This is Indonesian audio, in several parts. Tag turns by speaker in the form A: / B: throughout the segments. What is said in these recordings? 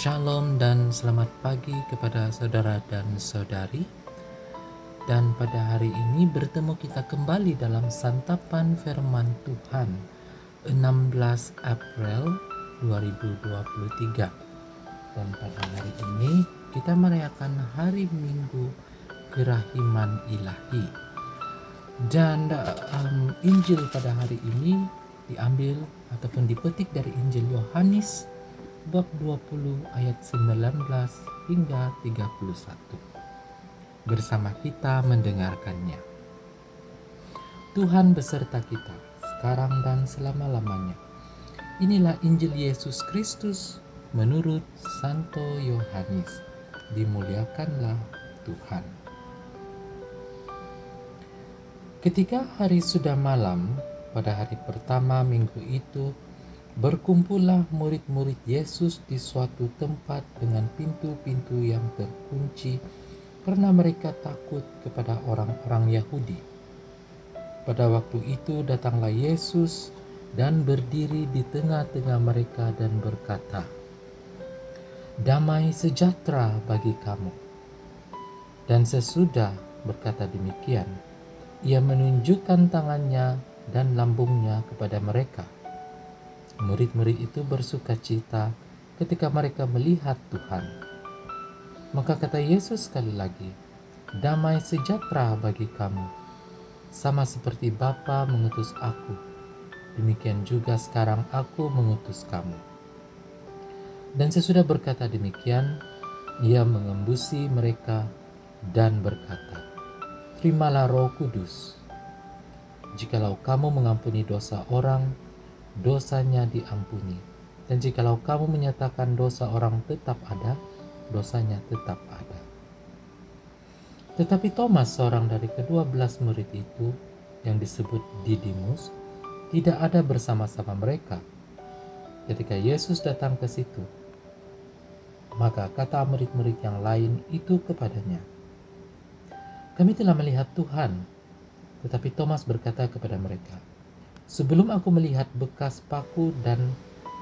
A: Shalom dan selamat pagi kepada saudara dan saudari. Dan pada hari ini bertemu kita kembali dalam santapan firman Tuhan 16 April 2023. Dan pada hari ini kita merayakan hari Minggu Kerahiman Ilahi. Dan Injil pada hari ini diambil ataupun dipetik dari Injil Yohanes bab 20 ayat 19 hingga 31. Bersama kita mendengarkannya. Tuhan beserta kita sekarang dan selama-lamanya. Inilah Injil Yesus Kristus menurut Santo Yohanes. Dimuliakanlah Tuhan. Ketika hari sudah malam, pada hari pertama minggu itu, berkumpullah murid-murid Yesus di suatu tempat dengan pintu-pintu yang terkunci karena mereka takut kepada orang-orang Yahudi. Pada waktu itu datanglah Yesus dan berdiri di tengah-tengah mereka dan berkata, "Damai sejahtera bagi kamu." Dan sesudah berkata demikian, ia menunjukkan tangannya dan lambungnya kepada mereka. Murid-murid itu bersuka cita ketika mereka melihat Tuhan. Maka kata Yesus sekali lagi, "Damai sejahtera bagi kamu. Sama seperti Bapa mengutus aku, demikian juga sekarang aku mengutus kamu." Dan sesudah berkata demikian, ia mengembusi mereka dan berkata, "Terimalah Roh Kudus. Jikalau kamu mengampuni dosa orang, dosanya diampuni. Dan jikalau kamu menyatakan dosa orang tetap ada, dosanya tetap ada." Tetapi Thomas, seorang dari ke-12 murid itu, yang disebut Didimus, tidak ada bersama-sama mereka ketika Yesus datang ke situ. Maka kata murid-murid yang lain itu kepadanya, "Kami telah melihat Tuhan." Tetapi Thomas berkata kepada mereka, "Sebelum aku melihat bekas paku dan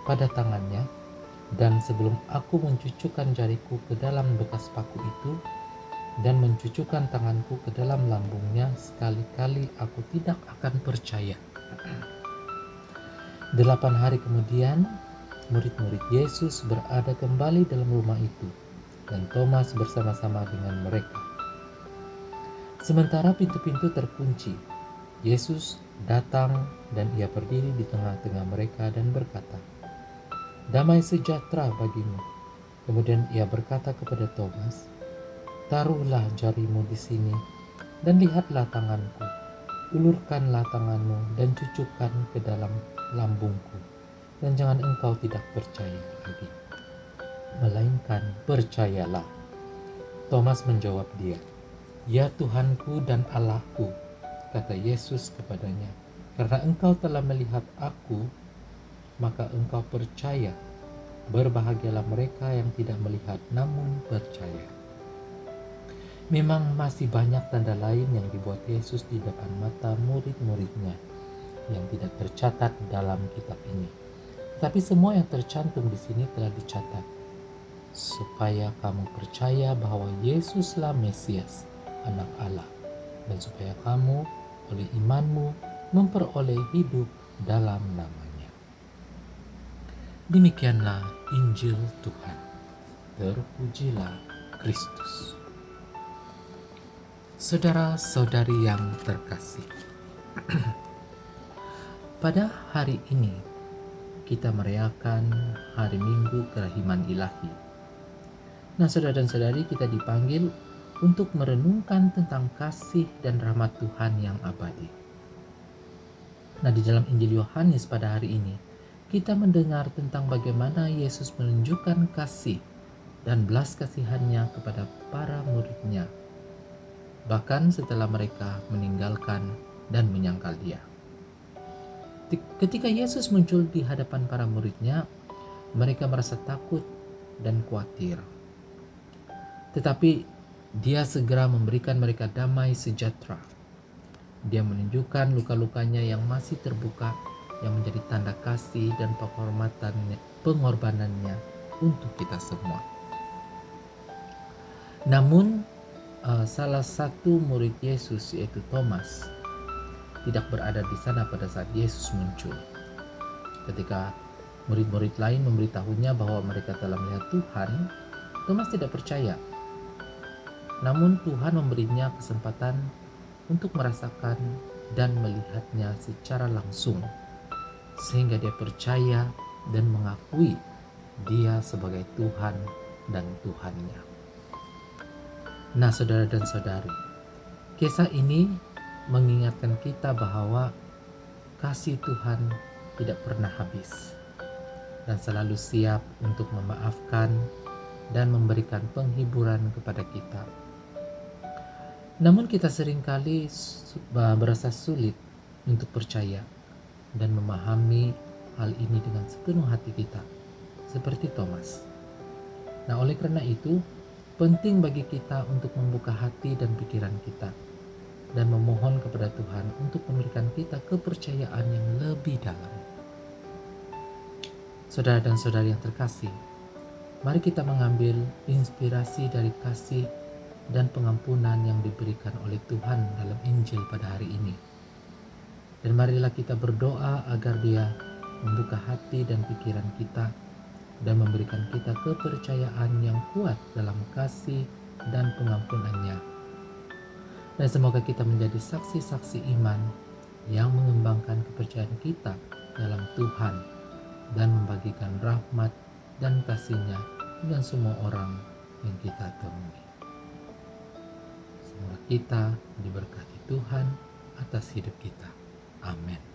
A: pada tangannya, dan sebelum aku mencucukkan jariku ke dalam bekas paku itu, dan mencucukkan tanganku ke dalam lambungnya, sekali-kali aku tidak akan percaya." 8 hari kemudian, murid-murid Yesus berada kembali dalam rumah itu, dan Thomas bersama-sama dengan mereka. Sementara pintu-pintu terkunci, Yesus datang dan ia berdiri di tengah-tengah mereka dan berkata, "Damai sejahtera bagimu." Kemudian ia berkata kepada Thomas, "Taruhlah jarimu di sini dan lihatlah tanganku. Ulurkanlah tanganmu dan cucukkan ke dalam lambungku. Dan jangan engkau tidak percaya lagi, melainkan percayalah." Thomas menjawab dia, "Ya Tuhanku dan Allahku." Kata Yesus kepadanya, "Karena engkau telah melihat aku, maka engkau percaya. Berbahagialah mereka yang tidak melihat namun percaya." Memang masih banyak tanda lain yang dibuat Yesus di depan mata murid-muridnya yang tidak tercatat dalam kitab ini. Tapi semua yang tercantum di sini telah dicatat, supaya kamu percaya bahwa Yesuslah Mesias, Anak Allah, dan supaya kamu oleh imanmu memperoleh hidup dalam namanya. Demikianlah Injil Tuhan. Terpujilah Kristus. Saudara-saudari yang terkasih, pada hari ini kita merayakan hari Minggu Kerahiman Ilahi. Nah, saudara dan saudari, kita dipanggil untuk merenungkan tentang kasih dan rahmat Tuhan yang abadi. Nah, di dalam Injil Yohanes pada hari ini, kita mendengar tentang bagaimana Yesus menunjukkan kasih dan belas kasihannya kepada para muridnya, bahkan setelah mereka meninggalkan dan menyangkal dia. Ketika Yesus muncul di hadapan para muridnya, mereka merasa takut dan khawatir. Tetapi dia segera memberikan mereka damai sejahtera. Dia menunjukkan luka-lukanya yang masih terbuka, yang menjadi tanda kasih dan pengorbanannya untuk kita semua. Namun salah satu murid Yesus yaitu Thomas tidak berada di sana pada saat Yesus muncul. Ketika murid-murid lain memberitahunya bahwa mereka telah melihat Tuhan, Thomas tidak percaya. Namun Tuhan memberinya kesempatan untuk merasakan dan melihatnya secara langsung, sehingga dia percaya dan mengakui dia sebagai Tuhan dan Tuhannya. Nah, saudara dan saudari, kisah ini mengingatkan kita bahwa kasih Tuhan tidak pernah habis dan selalu siap untuk memaafkan dan memberikan penghiburan kepada kita. Namun kita seringkali merasa sulit untuk percaya dan memahami hal ini dengan sepenuh hati kita, seperti Thomas. Nah, oleh karena itu, penting bagi kita untuk membuka hati dan pikiran kita dan memohon kepada Tuhan untuk memberikan kita kepercayaan yang lebih dalam. Saudara dan saudari yang terkasih, mari kita mengambil inspirasi dari kasih dan pengampunan yang diberikan oleh Tuhan dalam Injil pada hari ini. Dan marilah kita berdoa agar Dia membuka hati dan pikiran kita dan memberikan kita kepercayaan yang kuat dalam kasih dan pengampunannya. Dan semoga kita menjadi saksi-saksi iman yang mengembangkan kepercayaan kita dalam Tuhan dan membagikan rahmat dan kasih-Nya dengan semua orang yang kita temui. Semoga kita diberkati Tuhan atas hidup kita. Amin.